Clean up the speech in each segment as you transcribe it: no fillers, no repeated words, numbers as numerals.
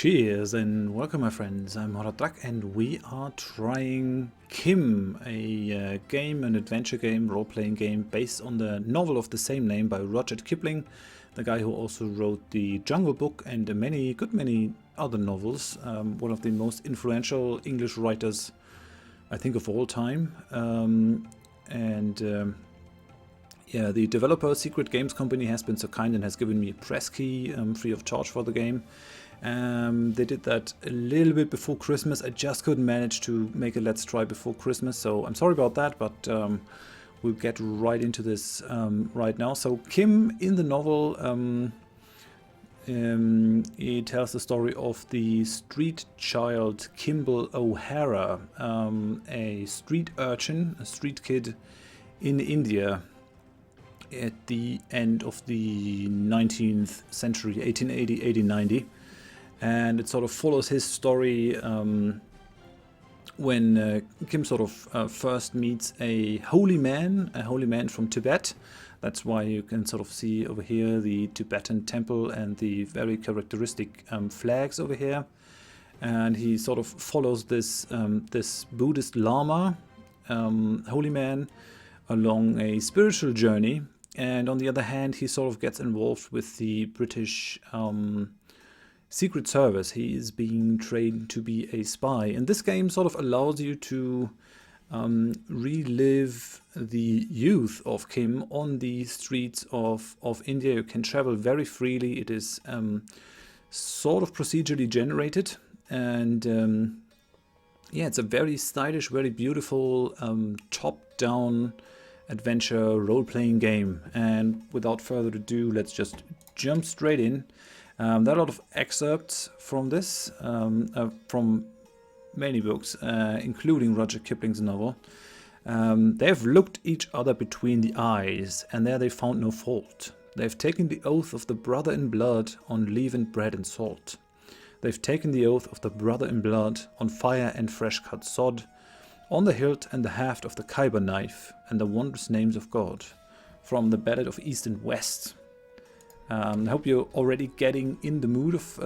Cheers and welcome, my friends. I'm Drak and we are trying Kim, a an adventure game, role-playing game based on the novel of the same name by Rudyard Kipling, the guy who also wrote the Jungle Book and many other novels. One of the most influential English writers, I think, of all time. Yeah, the developer Secret Games Company has been so kind and has given me a press key free of charge for the game. They did that a little bit before Christmas. I just couldn't manage to make a Let's Try before Christmas, so I'm sorry about that, but we'll get right into this right now. So Kim, in the novel, it tells the story of the street child Kimball O'Hara, a street urchin, a street kid in India at the end of the 19th century, 1880, 1890. And it sort of follows his story when Kim sort of first meets a holy man from Tibet. That's why you can sort of see over here the Tibetan temple and the very characteristic flags over here. And he sort of follows this this Buddhist Lama, holy man, along a spiritual journey. And on the other hand, he sort of gets involved with the British Secret Service. He is being trained to be a spy. And this game sort of allows you to relive the youth of Kim on the streets of India. You can travel very freely. It is sort of procedurally generated. And yeah, it's a very stylish, very beautiful top-down adventure role-playing game. And without further ado, let's just jump straight in. There are a lot of excerpts from this, from many books, including Rudyard Kipling's novel. They have looked each other between the eyes, and there they found no fault. They've taken the oath of the brother in blood on leavened bread and salt. They've taken the oath of the brother in blood on fire and fresh-cut sod, on the hilt and the haft of the Khyber knife, and the wondrous names of God, from the Ballad of East and West. I hope you're already getting in the mood of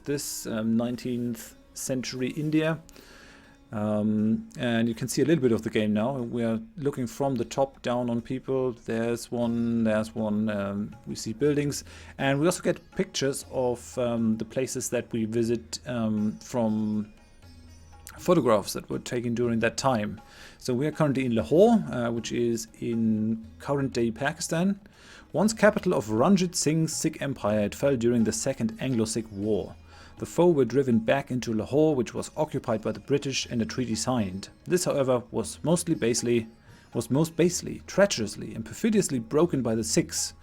this 19th century India. And you can see a little bit of the game now. We are looking from the top down on people. There's one. We see buildings. And we also get pictures of the places that we visit from photographs that were taken during that time. So we are currently in Lahore, which is in current-day Pakistan. Once capital of Ranjit Singh's Sikh Empire, it fell during the Second Anglo-Sikh War. The foe were driven back into Lahore, which was occupied by the British, and a treaty signed. This, however, was most basely, treacherously, and perfidiously broken by the Sikhs.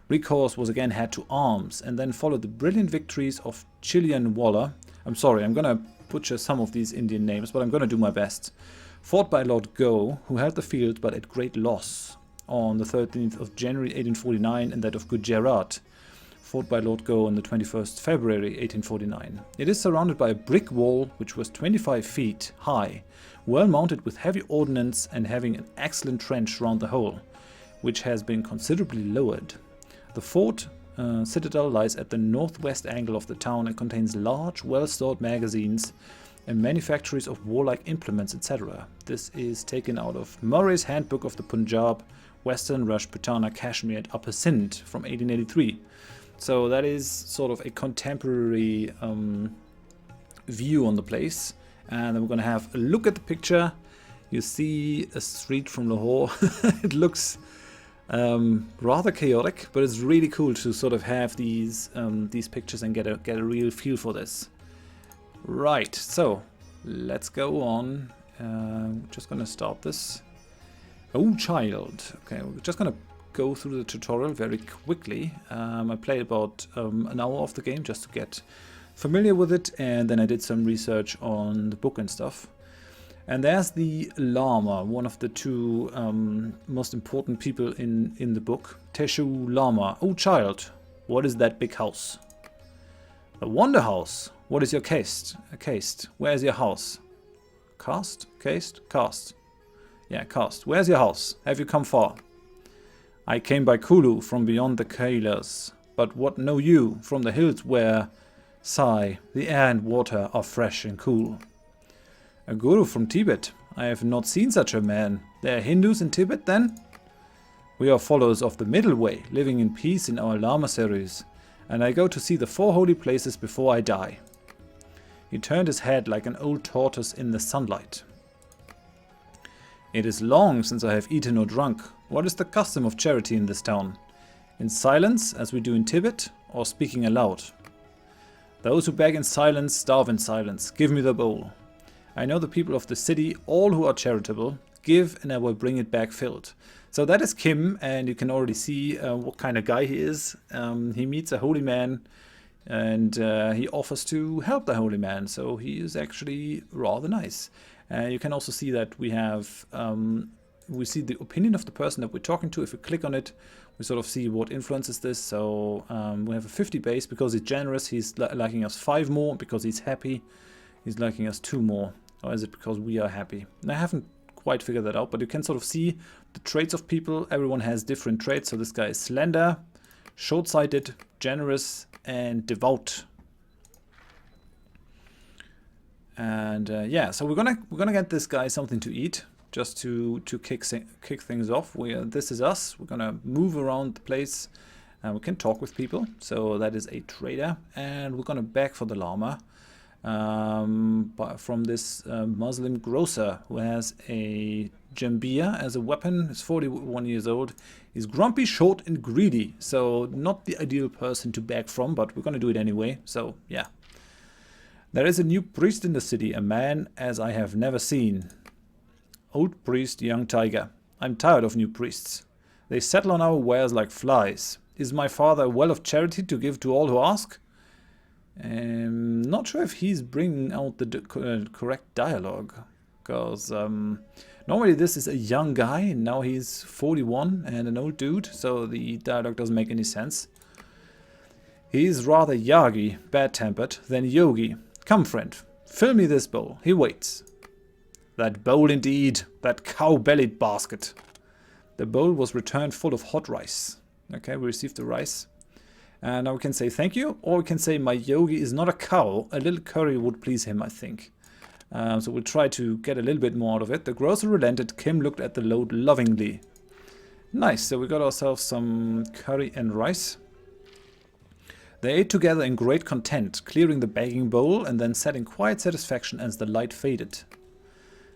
Recourse was again had to arms, and then followed the brilliant victories of Chilianwala. I'm sorry, I'm gonna butcher some of these Indian names, but I'm gonna do my best. Fought by Lord Gough, who held the field but at great loss, on the 13th of January 1849, and that of Gujarat, fought by Lord Gough on the 21st February 1849. It is surrounded by a brick wall which was 25 feet high, well mounted with heavy ordnance and having an excellent trench round the whole, which has been considerably lowered. The fort citadel lies at the northwest angle of the town and contains large, well-stored magazines and manufactories of warlike implements, etc. This is taken out of Murray's Handbook of the Punjab, Western Rajputana, Kashmir and Upper Sindh from 1883. So that is sort of a contemporary view on the place. And then we're going to have a look at the picture. You see a street from Lahore. It looks rather chaotic, but it's really cool to sort of have these pictures and get a real feel for this. Right, so let's go on. Just going to start this. Oh, child. Okay, we're just going to go through the tutorial very quickly. I played about an hour of the game just to get familiar with it, and then I did some research on the book and stuff. And there's the Lama, one of the two most important people in the book. Teshu Lama. Oh, child, what is that big house? A wonder house. What is your caste? A caste. Where is your house? Cast? Caste? Cast. Yeah, cast. Where's your house? Have you come far? I came by Kulu from beyond the Kailas. But what know you from the hills where Sigh, the air and water are fresh and cool. A guru from Tibet. I have not seen such a man. There are Hindus in Tibet then? We are followers of the middle way, living in peace in our lamaseries, and I go to see the 4 holy places before I die. He turned his head like an old tortoise in the sunlight. It is long since I have eaten or drunk. What is the custom of charity in this town? In silence, as we do in Tibet, or speaking aloud? Those who beg in silence starve in silence. Give me the bowl. I know the people of the city, all who are charitable. Give and I will bring it back filled. So that is Kim, and you can already see what kind of guy he is. He meets a holy man, and he offers to help the holy man. So he is actually rather nice. You can also see that we have we see the opinion of the person that we're talking to. If we click on it, we sort of see what influences this. So we have a 50 base because he's generous. He's liking us 5 more because he's happy. He's liking us 2 more. Or is it because we are happy? And I haven't quite figured that out, but you can sort of see the traits of people. Everyone has different traits. So this guy is slender, short-sighted, generous, and devout. And yeah, so we're gonna get this guy something to eat, just to kick things off. This is us. We're gonna move around the place, and we can talk with people. So that is a trader, and we're gonna beg for the llama from this Muslim grocer who has a jambia as a weapon. He's 41 years old. He's grumpy, short, and greedy. So not the ideal person to beg from, but we're gonna do it anyway. So yeah. There is a new priest in the city, a man as I have never seen. Old priest, young tiger. I'm tired of new priests. They settle on our wares like flies. Is my father a well of charity to give to all who ask? Not sure if he's bringing out the correct dialogue. Because normally this is a young guy, and now he's 41 and an old dude. So the dialogue doesn't make any sense. He's rather yagi, bad-tempered, than yogi. Come, friend, fill me this bowl. He waits. That bowl indeed, that cow-bellied basket. The bowl was returned full of hot rice. Okay, we received the rice. And now we can say thank you, or we can say my yogi is not a cow. A little curry would please him, I think. So we'll try to get a little bit more out of it. The grocer relented. Kim looked at the load lovingly. Nice, so we got ourselves some curry and rice. They ate together in great content, clearing the begging bowl and then sat in quiet satisfaction as the light faded.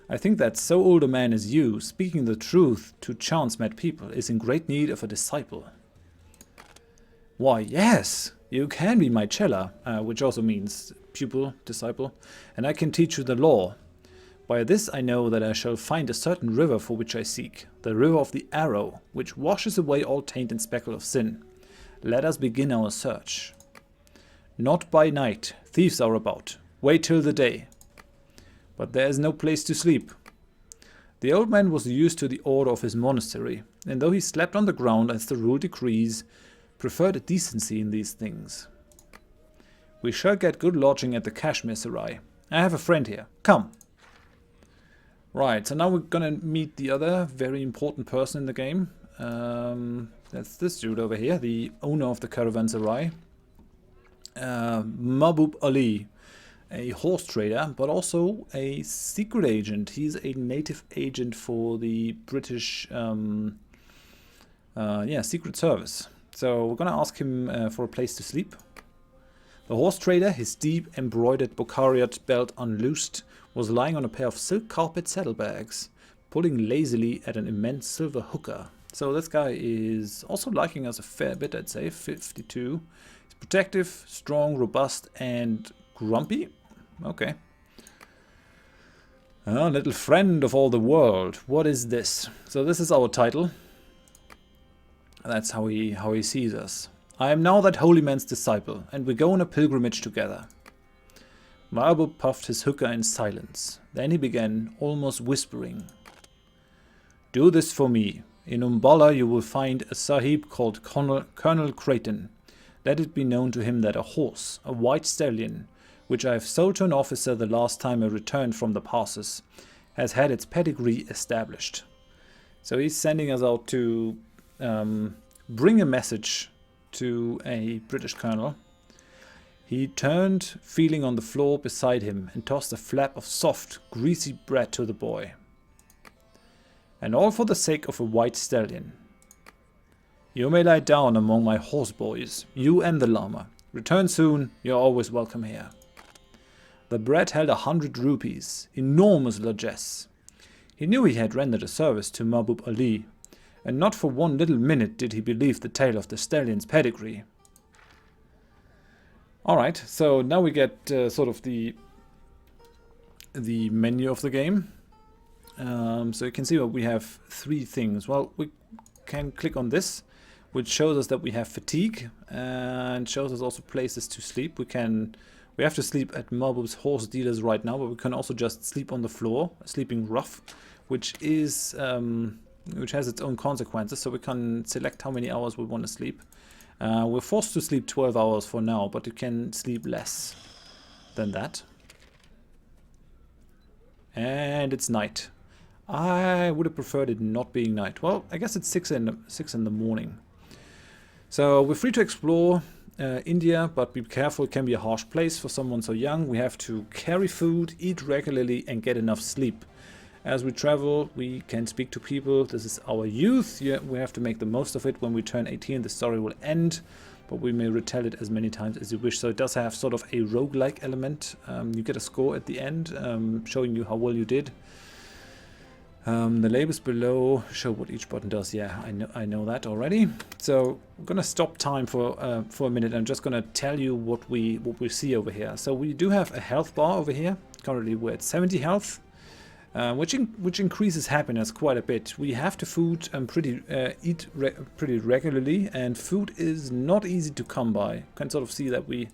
I think that so old a man as you, speaking the truth to chance-met people, is in great need of a disciple. Why, yes, you can be my chela, which also means pupil, disciple, and I can teach you the law. By this I know that I shall find a certain river for which I seek, the river of the arrow, which washes away all taint and speckle of sin. Let us begin our search. Not by night, thieves are about. Wait till the day. But there is no place to sleep. The old man was used to the order of his monastery, and though he slept on the ground as the rule decrees, preferred a decency in these things. We shall get good lodging at the Kashmir Sarai. I have a friend here. Come. Right, so now we're gonna meet the other very important person in the game. That's this dude over here, the owner of the Caravanserai. Mahbub Ali, a horse trader, but also a secret agent. He's a native agent for the British Secret Service. So we're gonna ask him for a place to sleep. The horse trader, his deep embroidered Bokhariot belt unloosed, was lying on a pair of silk carpet saddlebags, pulling lazily at an immense silver hookah. So this guy is also liking us a fair bit, I'd say. 52. He's protective, strong, robust, and grumpy. Okay. Little friend of all the world. What is this? So this is our title. That's how he sees us. I am now that holy man's disciple, and we go on a pilgrimage together. Mahbub puffed his hookah in silence. Then he began, almost whispering. Do this for me. In Umballa you will find a sahib called Colonel Creighton. Let it be known to him that a horse, a white stallion, which I have sold to an officer the last time I returned from the passes, has had its pedigree established. So he's sending us out to bring a message to a British colonel. He turned, feeling on the floor beside him, and tossed a flap of soft, greasy bread to the boy. And all for the sake of a white stallion. You may lie down among my horse boys, you and the llama. Return soon, you're always welcome here. The bread held 100 rupees, enormous largesse. He knew he had rendered a service to Mahbub Ali, and not for one little minute did he believe the tale of the stallion's pedigree. Alright, so now we get sort of the menu of the game. So you can see that we have 3 things. Well, we can click on this, which shows us that we have fatigue, and shows us also places to sleep. We have to sleep at Mahbub's horse dealers right now, but we can also just sleep on the floor, sleeping rough, which is which has its own consequences. So we can select how many hours we want to sleep. We're forced to sleep 12 hours for now, but you can sleep less than that. And it's night. I would have preferred it not being night. Well, I guess it's 6 in the morning. So we're free to explore India, but be careful, it can be a harsh place for someone so young. We have to carry food, eat regularly, and get enough sleep. As we travel, we can speak to people. This is our youth. Yeah, we have to make the most of it. When we turn 18, the story will end, but we may retell it as many times as you wish. So it does have sort of a roguelike element. You get a score at the end, showing you how well you did. The labels below show what each button does. Yeah, I know that already. So we're gonna stop time for a minute. I'm just gonna tell you what we see over here. So we do have a health bar over here. Currently we're at 70 health. Which increases happiness quite a bit. We have to eat pretty regularly, and food is not easy to come by. You can sort of see that we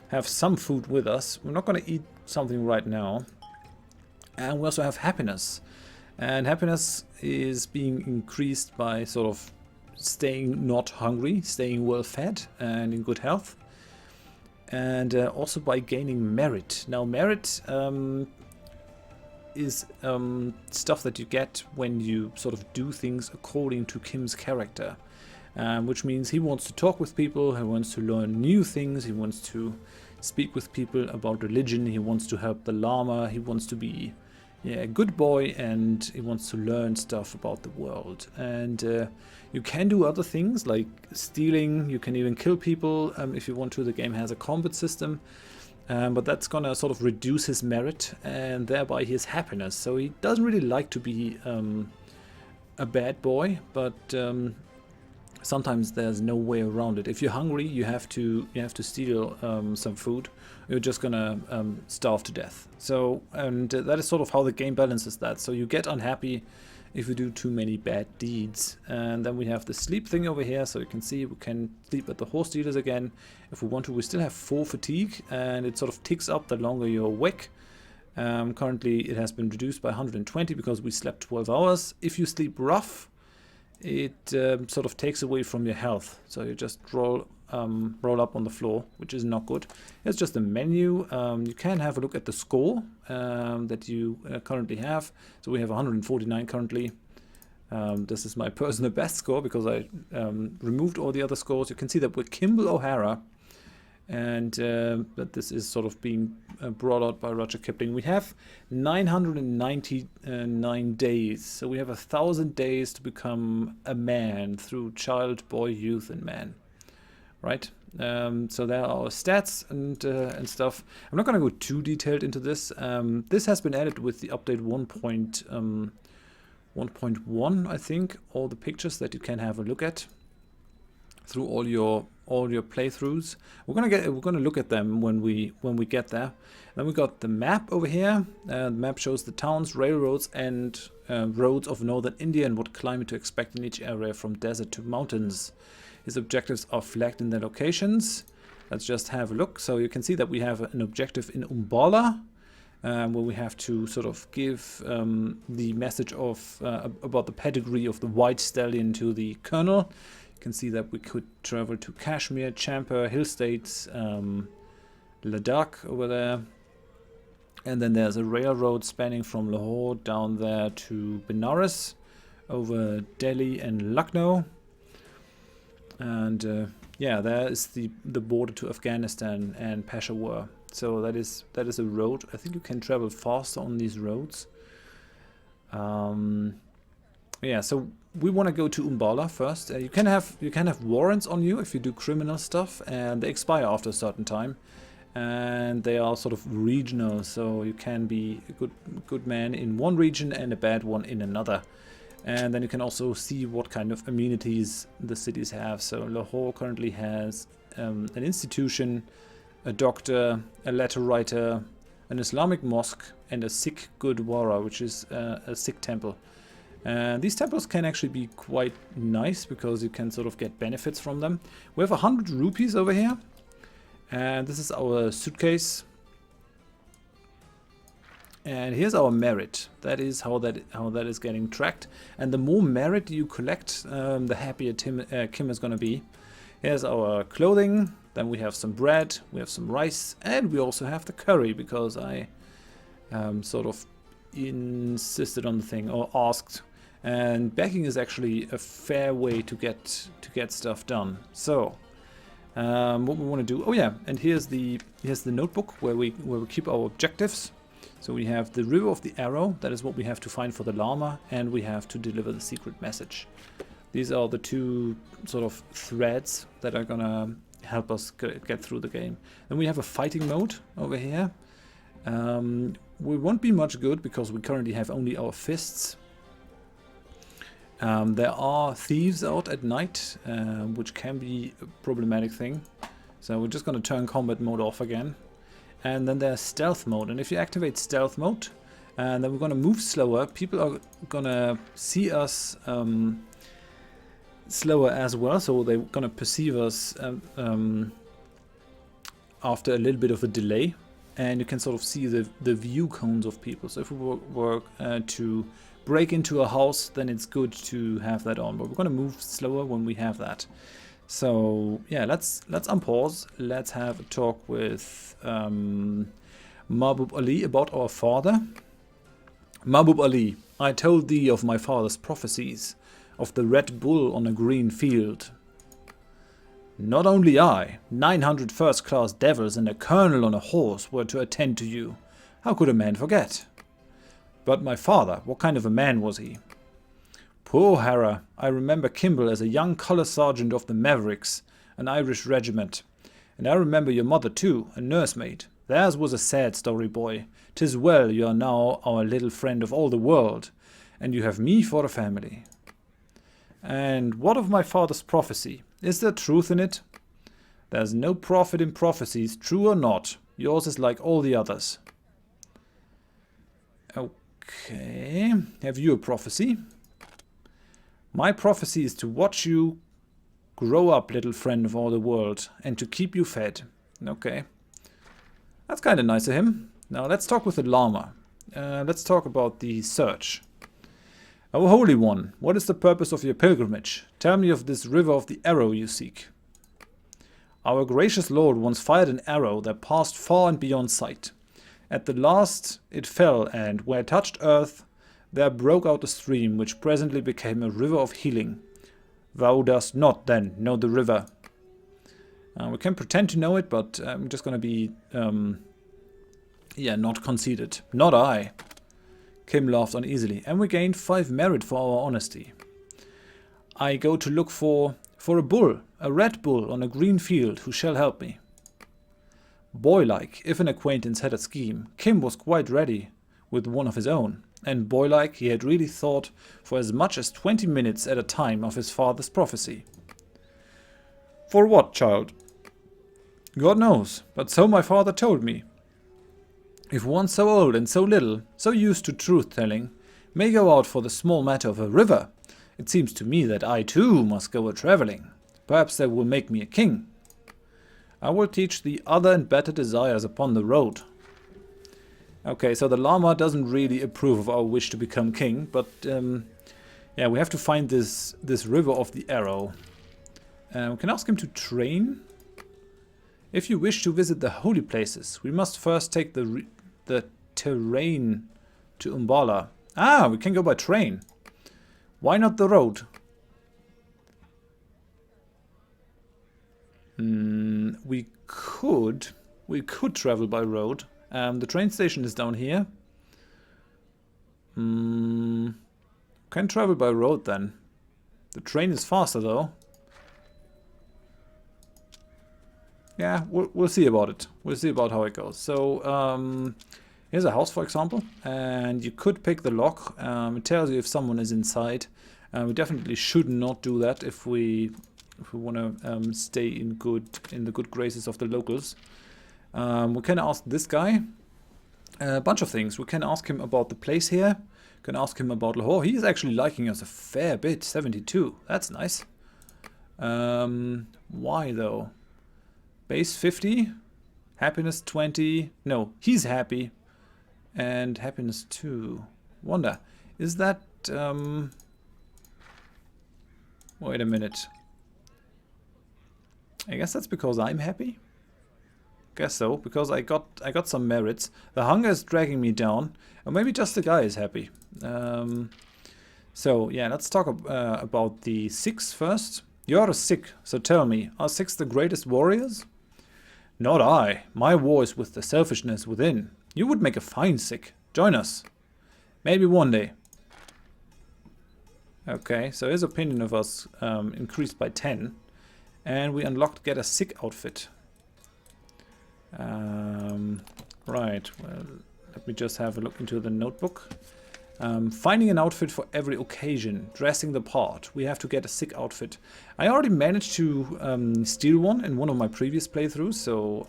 have some food with us. We're not going to eat something right now. And we also have happiness. And happiness is being increased by sort of staying not hungry, staying well fed and in good health. And also by gaining merit. Now merit is stuff that you get when you sort of do things according to Kim's character, which means he wants to talk with people, he wants to learn new things, he wants to speak with people about religion, he wants to help the llama, he wants to be a good boy, and he wants to learn stuff about the world. And you can do other things like stealing, you can even kill people if you want to. The game has a combat system. But that's gonna sort of reduce his merit and thereby his happiness. So he doesn't really like to be a bad boy, but sometimes there's no way around it. If you're hungry, you have to steal some food. You're just gonna starve to death. So that is sort of how the game balances that. So you get unhappy if you do too many bad deeds. And then we have the sleep thing over here, so you can see we can sleep at the horse dealers again if we want to. We still have 4 fatigue, and it sort of ticks up the longer you're awake. Currently it has been reduced by 120 because we slept 12 hours. If you sleep rough, it sort of takes away from your health, so you just roll up on the floor, which is not good. It's just a menu. You can have a look at the score that you currently have. So we have 149 currently. This is my personal best score because I removed all the other scores. You can see that we're Kimball O'Hara, and that this is sort of being brought out by Rudyard Kipling. We have 999 days, so we have 1,000 days to become a man through child, boy, youth, and man. Right? So there are our stats and stuff. I'm not going to go too detailed into this. This has been added with the update 1.1, I think. All the pictures that you can have a look at through all your playthroughs. We're gonna look at them when we get there. Then we got the map over here. The map shows the towns, railroads, and roads of northern India and what climate to expect in each area from desert to mountains. His objectives are flagged in their locations. Let's just have a look. So you can see that we have an objective in Umbala, where we have to sort of give the message of about the pedigree of the white stallion to the colonel. You can see that we could travel to Kashmir, Champa, Hill States, Ladakh over there. And then there's a railroad spanning from Lahore down there to Benares, over Delhi and Lucknow. And yeah, there is the border to Afghanistan and Peshawar. So that is a road. I think you can travel faster on these roads. Yeah, so we want to go to Umballa first. You can have warrants on you if you do criminal stuff, and they expire after a certain time. And they are sort of regional, so you can be a good man in one region and a bad one in another. And then you can also see what kind of amenities the cities have. So Lahore currently has an institution, a doctor, a letter writer, an Islamic mosque, and a Sikh Gurdwara, which is a Sikh temple. And these temples can actually be quite nice because you can sort of get benefits from them. We have 100 rupees over here. And this is our suitcase. And here's our merit. That is how that is getting tracked. And the more merit you collect, the happier Kim is going to be. Here's our clothing. Then we have some bread. We have some rice. And we also have the curry because I sort of insisted on the thing or asked. And begging is actually a fair way to get stuff done. So what we want to do. Oh yeah, and here's the notebook where we keep our objectives. So we have the River of the Arrow, that is what we have to find for the llama, and we have to deliver the secret message. These are the two sort of threads that are gonna help us get through the game. Then we have a fighting mode over here. We won't be much good because we currently have only our fists. There are thieves out at night, which can be a problematic thing. So we're just gonna turn combat mode off again. And then there's stealth mode, and if you activate stealth mode, and then we're gonna move slower, people are gonna see us slower as well, so they're gonna perceive us after a little bit of a delay, and you can sort of see the view cones of people. So if we were to break into a house, then it's good to have that on, but we're gonna move slower when we have that. So yeah, let's unpause. Let's have a talk with Mahbub Ali about our father. Mahbub Ali, I told thee of my father's prophecies, of the Red Bull on a green field. Not only I, 900 first-class devils and a colonel on a horse were to attend to you. How could a man forget? But my father, what kind of a man was he? Poor O'Hara, I remember Kimball as a young colour sergeant of the Mavericks, an Irish regiment. And I remember your mother too, a nursemaid. Theirs was a sad story, boy. 'Tis well you are now our little friend of all the world, and you have me for a family. And what of my father's prophecy? Is there truth in it? There's no profit in prophecies, true or not. Yours is like all the others. Okay, have you a prophecy? My prophecy is to watch you grow up, little friend of all the world, and to keep you fed. Okay. That's kind of nice of him. Now let's talk with the llama. Let's talk about the search. O Holy One, what is the purpose of your pilgrimage? Tell me of this river of the arrow you seek. Our gracious Lord once fired an arrow that passed far and beyond sight. At the last it fell, and where it touched earth, there broke out a stream, which presently became a river of healing. Thou dost not, then, know the river. We can pretend to know it, but I'm just going to be, not conceited. Not I. Kim laughed uneasily, and we gained 5 merit for our honesty. I go to look for a bull, a red bull on a green field, who shall help me. Boylike, if an acquaintance had a scheme, Kim was quite ready with one of his own. And boylike, he had really thought for as much as 20 minutes at a time of his father's prophecy. For what, child? God knows, but so my father told me. If one so old and so little, so used to truth-telling, may go out for the small matter of a river, it seems to me that I too must go a-travelling. Perhaps that will make me a king. I will teach the other and better desires upon the road. Okay, so the llama doesn't really approve of our wish to become king, but yeah, we have to find this river of the arrow. We can ask him to train. If you wish to visit the holy places, we must first take the terrain to Umballa. Ah, we can go by train. Why not the road? We could travel by road. The train station is down here. Can travel by road then. The train is faster though. Yeah, we'll see about it. We'll see about how it goes. So here's a house, for example, and you could pick the lock. It tells you if someone is inside. We definitely should not do that if we want to stay in the good graces of the locals. We can ask this guy a bunch of things. We can ask him about the place here. We can ask him about Lahore. He is actually liking us a fair bit. 72. That's nice. Why though? Base 50. Happiness 20. No, he's happy. And happiness 2. Wonder. Is that... Wait a minute. I guess that's because I'm happy? Guess so, because I got some merits. The hunger is dragging me down, or maybe just the guy is happy. So yeah, let's talk about the Sikhs first. You're a Sikh, so tell me, are Sikhs the greatest warriors? Not I. My war is with the selfishness within. You would make a fine Sikh. Join us. Maybe one day. Okay, so his opinion of us increased by 10. And we unlocked get a Sikh outfit. Right, well, let me just have a look into the notebook. Finding an outfit for every occasion, dressing the part. We have to get a Sikh outfit. I already managed to steal one in one of my previous playthroughs, so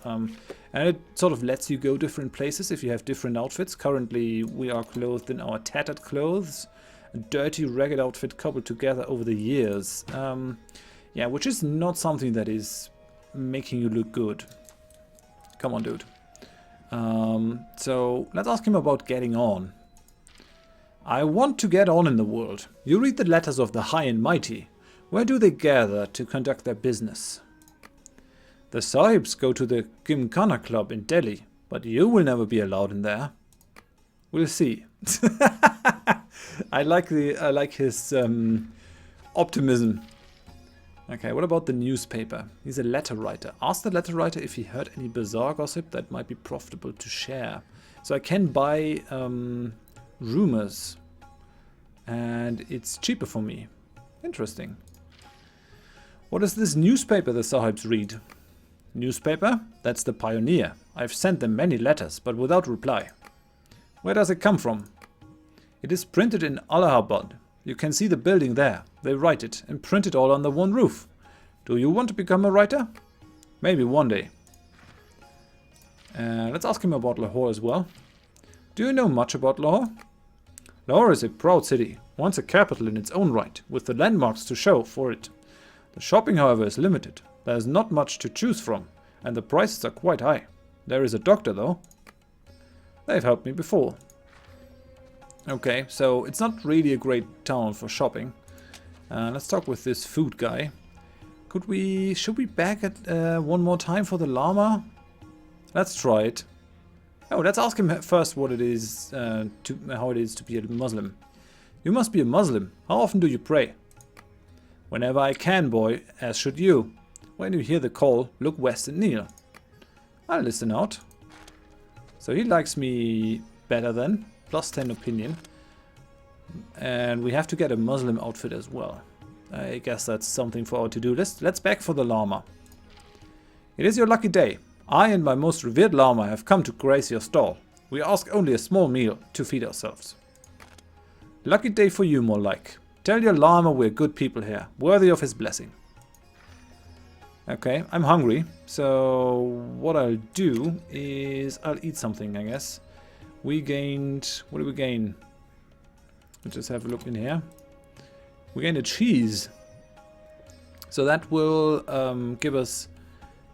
and it sort of lets you go different places if you have different outfits. Currently, we are clothed in our tattered clothes, a dirty, ragged outfit cobbled together over the years. Yeah, which is not something that is making you look good. Come on, dude. So let's ask him about getting on. I want to get on in the world. You read the letters of the high and mighty. Where do they gather to conduct their business? The Sahibs go to the Gymkhana Club in Delhi, but you will never be allowed in there. We'll see. I like his optimism. Okay, what about the newspaper? He's a letter writer. Ask the letter writer if he heard any bizarre gossip that might be profitable to share. So I can buy rumors, and it's cheaper for me. Interesting. What is this newspaper the Sahibs read? Newspaper? That's the Pioneer. I've sent them many letters, but without reply. Where does it come from? It is printed in Allahabad. You can see the building there. They write it and print it all under one roof. Do you want to become a writer? Maybe one day. Let's ask him about Lahore as well. Do you know much about Lahore? Lahore is a proud city, once a capital in its own right, with the landmarks to show for it. The shopping, however, is limited. There is not much to choose from, and the prices are quite high. There is a doctor, though. They've helped me before. Okay, so it's not really a great town for shopping. Let's talk with this food guy. Should we back it one more time for the llama? Let's try it. Oh, let's ask him first what it is, how it is to be a Muslim. You must be a Muslim. How often do you pray? Whenever I can, boy, as should you. When you hear the call, look west and kneel. I'll listen out. So he likes me better then. Plus 10 opinion. And we have to get a Muslim outfit as well. I guess that's something for our to-do list. Let's back for the llama. It is your lucky day. I and my most revered llama have come to grace your stall. We ask only a small meal to feed ourselves. Lucky day for you, more like. Tell your llama we're good people here, worthy of his blessing. Okay, I'm hungry, so what I'll do is I'll eat something, I guess. We gained... what did we gain? Let's just have a look in here. We gained a cheese. So that will give us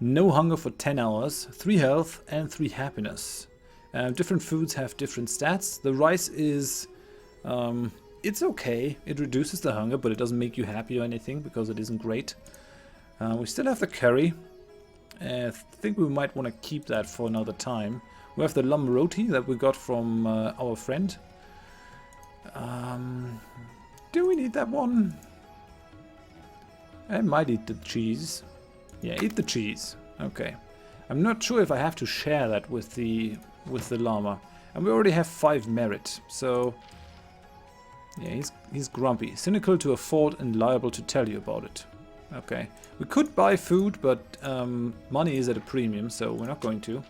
no hunger for 10 hours, 3 health and 3 happiness. Different foods have different stats. The rice is... it's okay. It reduces the hunger, but it doesn't make you happy or anything because it isn't great. We still have the curry. I think we might want to keep that for another time. We have the lam roti that we got from our friend. Do we need that one? I might eat the cheese. Yeah, eat the cheese. Okay. I'm not sure if I have to share that with the llama. And we already have 5 merit, so... Yeah, he's grumpy. Cynical to a fault and liable to tell you about it. Okay. We could buy food, but money is at a premium, so we're not going to.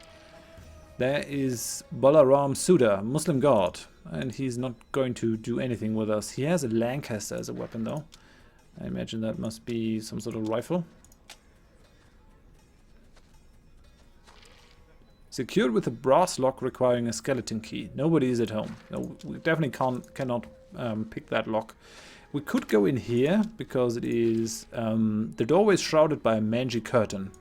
There is Balaram Sudha, Muslim god, and he's not going to do anything with us. He has a Lancaster as a weapon, though. I imagine that must be some sort of rifle. Secured with a brass lock requiring a skeleton key. Nobody is at home. No, we definitely cannot pick that lock. We could go in here because it is the doorway is shrouded by a mangy curtain.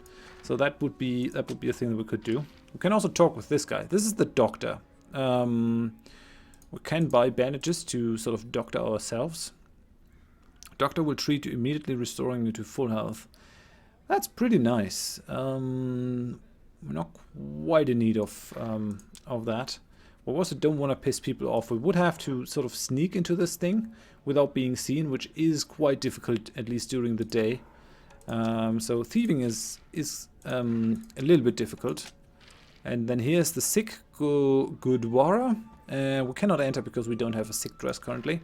So that would be a thing that we could do. We can also talk with this guy. This is the doctor. We can buy bandages to sort of doctor ourselves. Doctor will treat you immediately, restoring you to full health. That's pretty nice. We're not quite in need of that. We also don't want to piss people off. We would have to sort of sneak into this thing without being seen, which is quite difficult, at least during the day. So thieving is a little bit difficult. And then here's the sick Gurdwara. We cannot enter because we don't have a sick dress currently.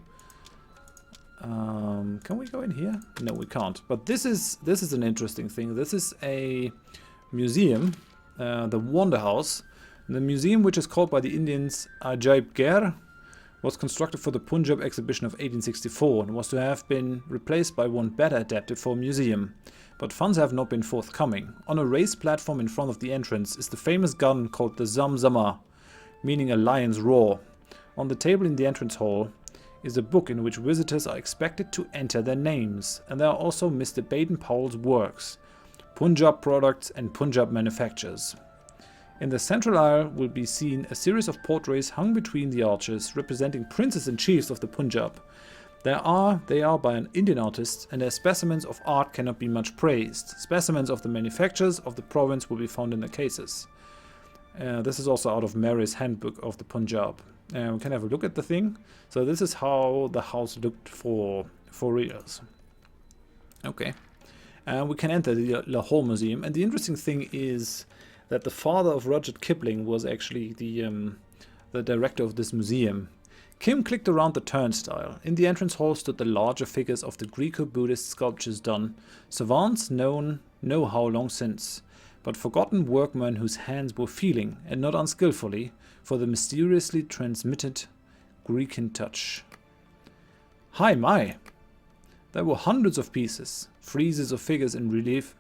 Can we go in here? No, we can't. But this is an interesting thing. This is a museum. The Wonder House. The museum, which is called by the Indians Ajaib Gher, was constructed for the Punjab exhibition of 1864 and was to have been replaced by one better adapted for a museum. But funds have not been forthcoming. On a raised platform in front of the entrance is the famous gun called the Zamzama, meaning a lion's roar. On the table in the entrance hall is a book in which visitors are expected to enter their names, and there are also Mr. Baden-Powell's works, Punjab products and Punjab manufactures. In the central aisle will be seen a series of portraits hung between the arches representing princes and chiefs of the Punjab. They are by an Indian artist, and their specimens of art cannot be much praised. Specimens of the manufactures of the province will be found in the cases. This is also out of Mary's Handbook of the Punjab. We can have a look at the thing. So this is how the house looked for reals. Okay. We can enter the Lahore Museum, and the interesting thing is that the father of Rudyard Kipling was actually the director of this museum. Kim clicked around the turnstile. In the entrance hall stood the larger figures of the Greco-Buddhist sculptures done, savants know how long since, but forgotten workmen whose hands were feeling, and not unskillfully, for the mysteriously transmitted Greekin touch. Hi my! There were hundreds of pieces, friezes of figures in relief,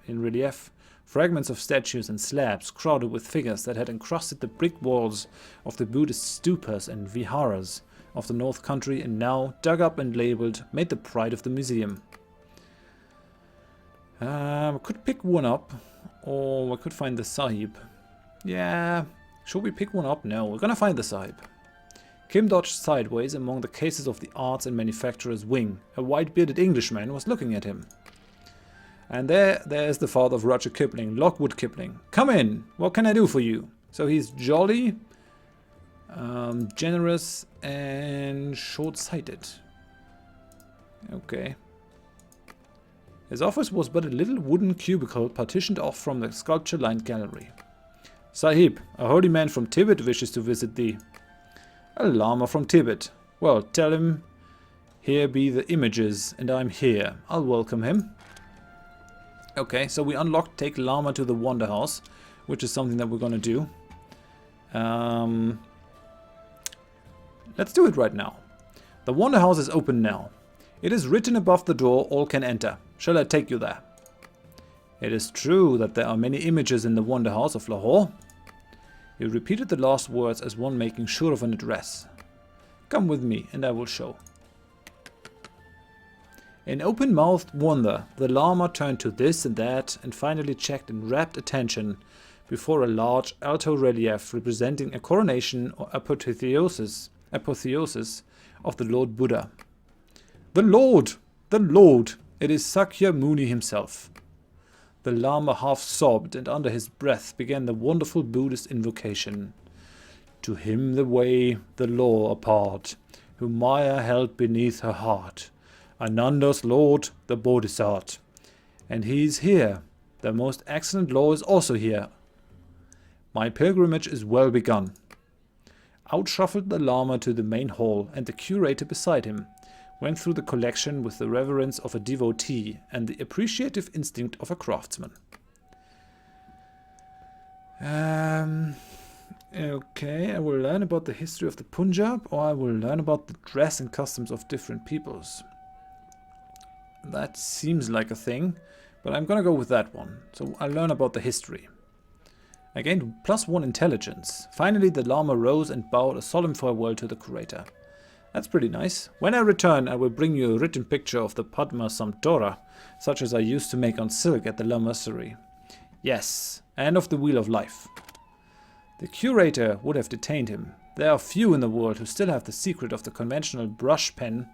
fragments of statues and slabs crowded with figures that had encrusted the brick walls of the Buddhist stupas and viharas of the North Country, and now, dug up and labeled, made the pride of the museum. We could pick one up, or we could find the Sahib. Yeah, should we pick one up? No, we're gonna find the Sahib. Kim dodged sideways among the cases of the arts and manufacturer's wing. A white-bearded Englishman was looking at him. And there's the father of Rudyard Kipling, Lockwood Kipling. Come in, what can I do for you? So he's jolly, generous, and short-sighted. Okay. His office was but a little wooden cubicle partitioned off from the sculpture-lined gallery. Sahib, a holy man from Tibet wishes to visit thee. A lama from Tibet. Well, tell him, here be the images, and I'm here. I'll welcome him. Okay, so we unlocked Take Lama to the Wonder House, which is something that we're gonna do. Let's do it right now. The Wonder House is open now. It is written above the door, all can enter. Shall I take you there? It is true that there are many images in the Wonder House of Lahore. He repeated the last words as one making sure of an address. Come with me, and I will show. In open-mouthed wonder, the Lama turned to this and that, and finally checked in rapt attention before a large alto relief representing a coronation or apotheosis of the Lord Buddha. The Lord! The Lord! It is Sakya Muni himself. The Lama half sobbed, and under his breath began the wonderful Buddhist invocation. To him the way, the law apart, whom Maya held beneath her heart. Ananda's Lord, the Bodhisat. And he's here, The most excellent law is also here. My pilgrimage is well begun. Out shuffled the llama to the main hall, and the curator beside him went through the collection with the reverence of a devotee and the appreciative instinct of a craftsman. Okay, I will learn about the history of the Punjab, or I will learn about the dress and customs of different peoples. That seems like a thing, but I'm gonna go with that one. So I'll learn about the history. I gained +1 intelligence. Finally, the llama rose and bowed a solemn farewell to the curator. That's pretty nice. When I return, I will bring you a written picture of the Padma Samtora, such as I used to make on silk at the Lamassery. Yes, and of the Wheel of Life. The curator would have detained him. There are few in the world who still have the secret of the conventional brush pen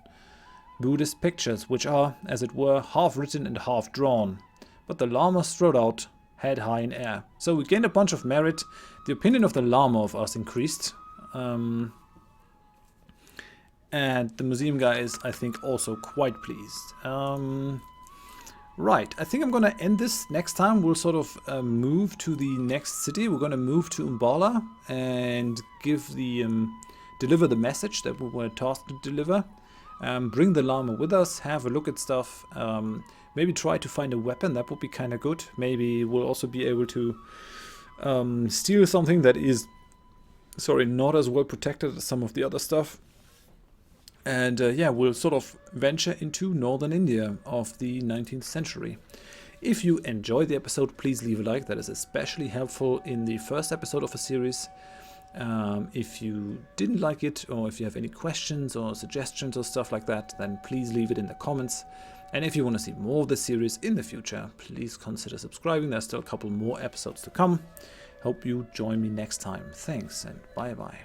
Buddhist pictures, which are, as it were, half written and half drawn. But the llama strode out, head high in air. So we gained a bunch of merit. The opinion of the llama of us increased. And the museum guy is, I think, also quite pleased. Right, I think I'm going to end this. Next time we'll sort of move to the next city. We're going to move to Umbala and give the deliver the message that we were tasked to deliver. Bring the llama with us, have a look at stuff. Maybe try to find a weapon, that would be kind of good. Maybe we'll also be able to steal something that is, not as well protected as some of the other stuff. And yeah, we'll sort of venture into northern India of the 19th century. If you enjoyed the episode, please leave a like. That is especially helpful in the first episode of a series. If you didn't like it, or if you have any questions or suggestions or stuff like that, then please leave it in the comments. And if you want to see more of this series in the future, please consider subscribing. There's still a couple more episodes to come. Hope you join me next time. Thanks and bye bye.